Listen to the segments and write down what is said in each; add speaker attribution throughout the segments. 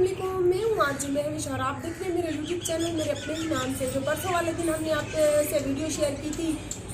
Speaker 1: अस्सलामुअलैकुम, मैं हूँ आज महविश और आप देख रहे हैं मेरे यूट्यूब चैनल मेरे अपने ही नाम से। जो परसों वाले दिन हमने आपसे वीडियो शेयर की थी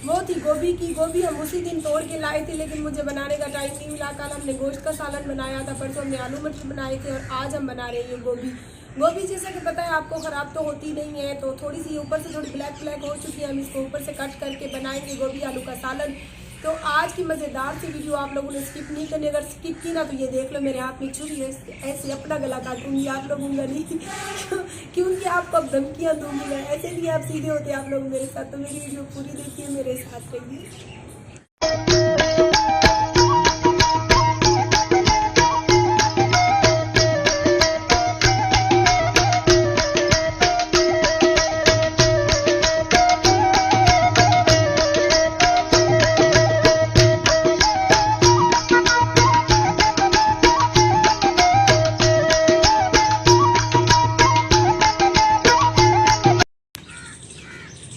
Speaker 1: वो थी गोभी की। गोभी हम उसी दिन तोड़ के लाए थे, लेकिन मुझे बनाने का टाइम नहीं मिला। कल हमने गोश्त का सालन बनाया था, परसों हमने आलू मटर बनाए थे और आज हम बना रहे हैं गोभी। गोभी जैसा कि पता है आपको ख़राब तो होती नहीं है, तो थोड़ी सी ऊपर से थोड़ी ब्लैक ब्लैक हो चुकी है। हम इसको ऊपर से कट करके बनाएंगे गोभी आलू का सालन। तो आज की मज़ेदार सी वीडियो आप लोगों ने स्किप नहीं करनी। अगर स्किप की ना तो ये देख लो, मेरे हाथ में छुरी है, ऐसे अपना गला काटूंगी, आप लोगों का नहीं क्योंकि आपको अब धमकियाँ दूंगी मैं। ऐसे नहीं आप सीधे होते आप लोग मेरे साथ। तो मेरी वीडियो पूरी देखिए, मेरे साथ रहिए।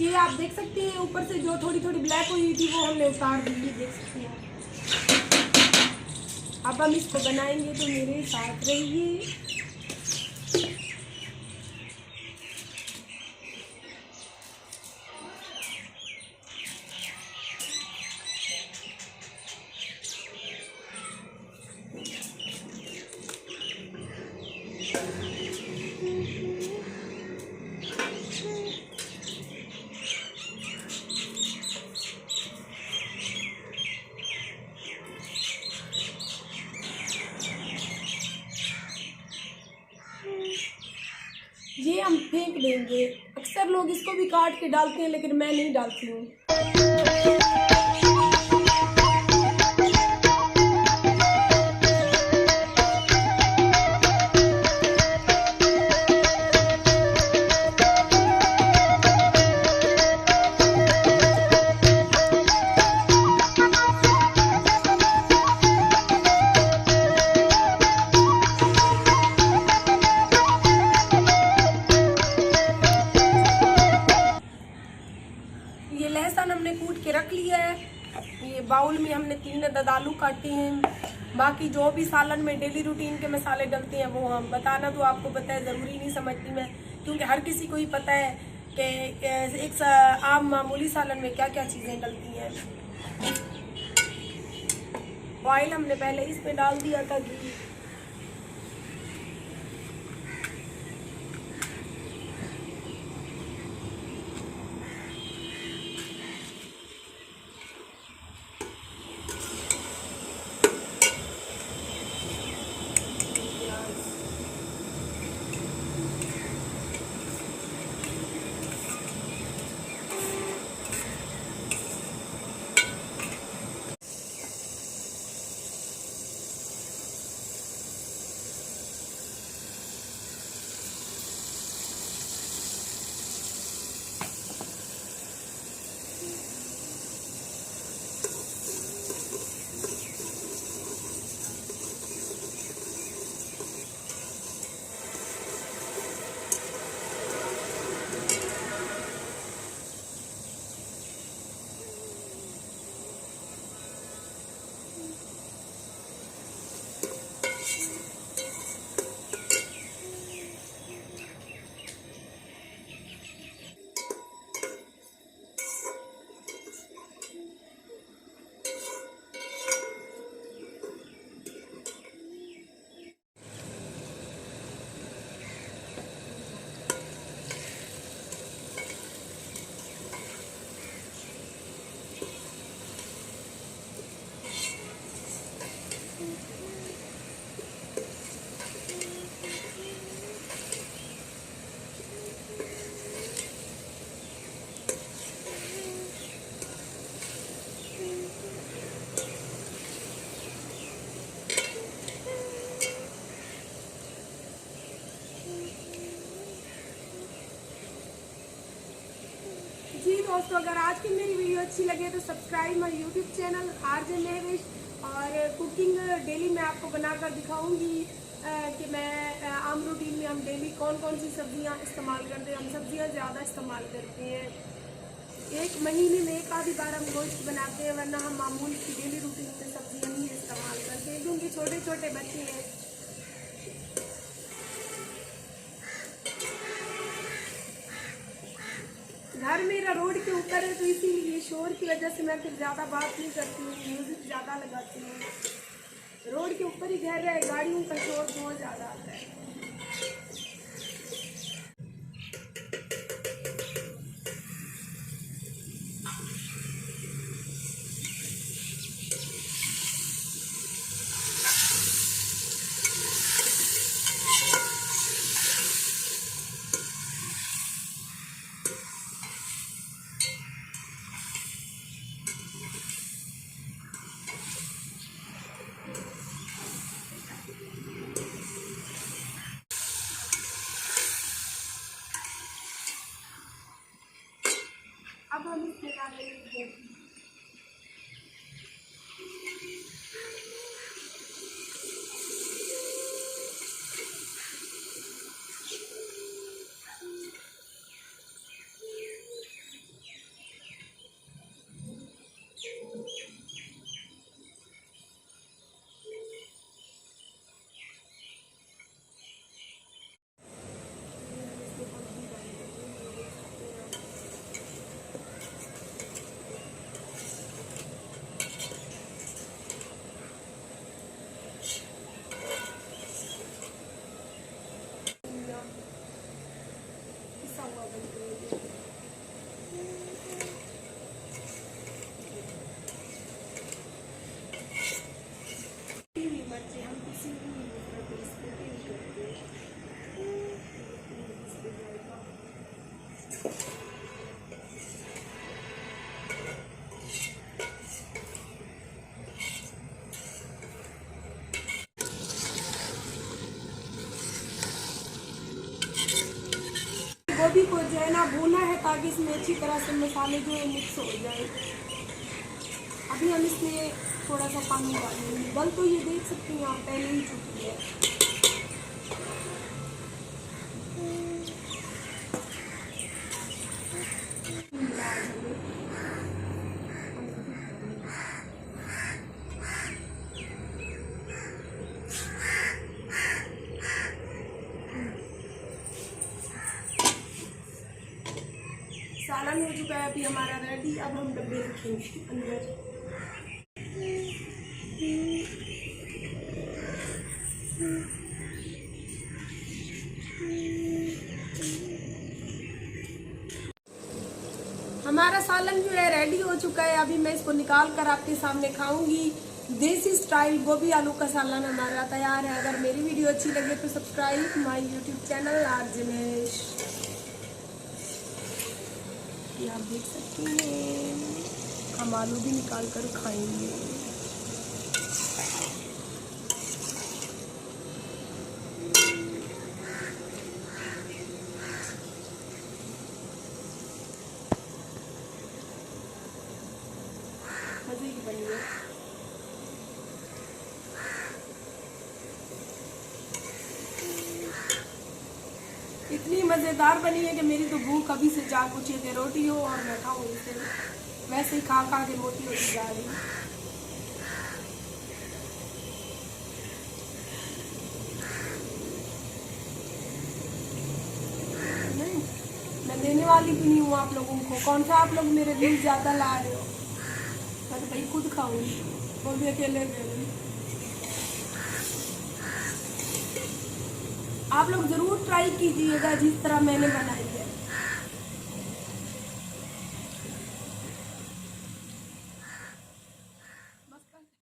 Speaker 1: ये आप देख सकते हैं ऊपर से जो थोड़ी थोड़ी ब्लैक हुई थी वो हमने उतार दी, देख सकते हैं। अब हम इसको बनाएंगे, तो मेरे साथ रहिए। ये हम फेंक देंगे। अक्सर लोग इसको भी काट के डालते हैं, लेकिन मैं नहीं डालती हूँ। ये लहसुन हमने कूट के रख लिया है। ये बाउल में हमने 3 अदद आलू काटे हैं। बाकी जो भी सालन में डेली रूटीन के मसाले डलते हैं वो हम बताना तो आपको पता है, ज़रूरी नहीं समझती मैं, क्योंकि हर किसी को ही पता है कि एक आम मामूली सालन में क्या क्या चीज़ें डलती हैं। ऑयल हमने पहले इसमें डाल दिया था, घी। जी दोस्तों, अगर आज की मेरी वीडियो अच्छी लगे तो subscribe my YouTube channel RJ Mahvish. और कुकिंग डेली मैं आपको बनाकर दिखाऊंगी कि मैं आम रूटीन में हम डेली कौन कौन सी सब्जियां इस्तेमाल करते हैं। हम सब्जियां ज़्यादा इस्तेमाल करते हैं। एक महीने में एक आधी बार हम गोश्त बनाते हैं, वरना हम मामूल की डेली रूटीन में सब्जियां नहीं इस्तेमाल करते, क्योंकि छोटे छोटे बच्चे हैं। घर मेरा रोड के ऊपर है, तो इसीलिए शोर की वजह से मैं फिर ज़्यादा बात नहीं करती हूँ, म्यूज़िक ज़्यादा लगाती हूँ। रोड के ऊपर ही घर है, गाड़ियों का शोर बहुत ज़्यादा आता है। अब हम इसमें डालेंगे गोभी। गोभी को जो है ना भूना है, ताकि इसमें अच्छी तरह से मसाले जो है मिक्स हो जाए। अभी हम इसमें थोड़ा सा पानी डालेंगे। गल तो ये देख सकती हैं आप, पहले ही चुकी है। सालन हो चुका है अभी हमारा रेडी। अब हम डब्बे रखेंगे अंदर। हमारा सालन जो है रेडी हो चुका है। अभी मैं इसको निकाल कर आपके सामने खाऊंगी। देसी स्टाइल गोभी आलू का सालन हमारा तैयार है। अगर मेरी वीडियो अच्छी लगे तो सब्सक्राइब माय यूट्यूब चैनल आरजेमेश। ये आप देख सकते हैं, हम आलू भी निकाल कर खाएंगे। मजे की बनी है। इतनी मज़ेदार बनी है कि मेरी तो भूख अभी से जाग उठी है। रोटी हो और मैं खाऊँ इसे। वैसे ही खा खा के मोटी होती जा रही। नहीं, मैं देने वाली भी नहीं हूँ आप लोगों को। कौन सा आप लोग मेरे व्यूज ज़्यादा ला रहे हो? मैं तो भाई खुद खाऊंगी, वो भी अकेले दे रही। आप लोग ज़रूर ट्राई कीजिएगा जिस तरह मैंने बनाई है।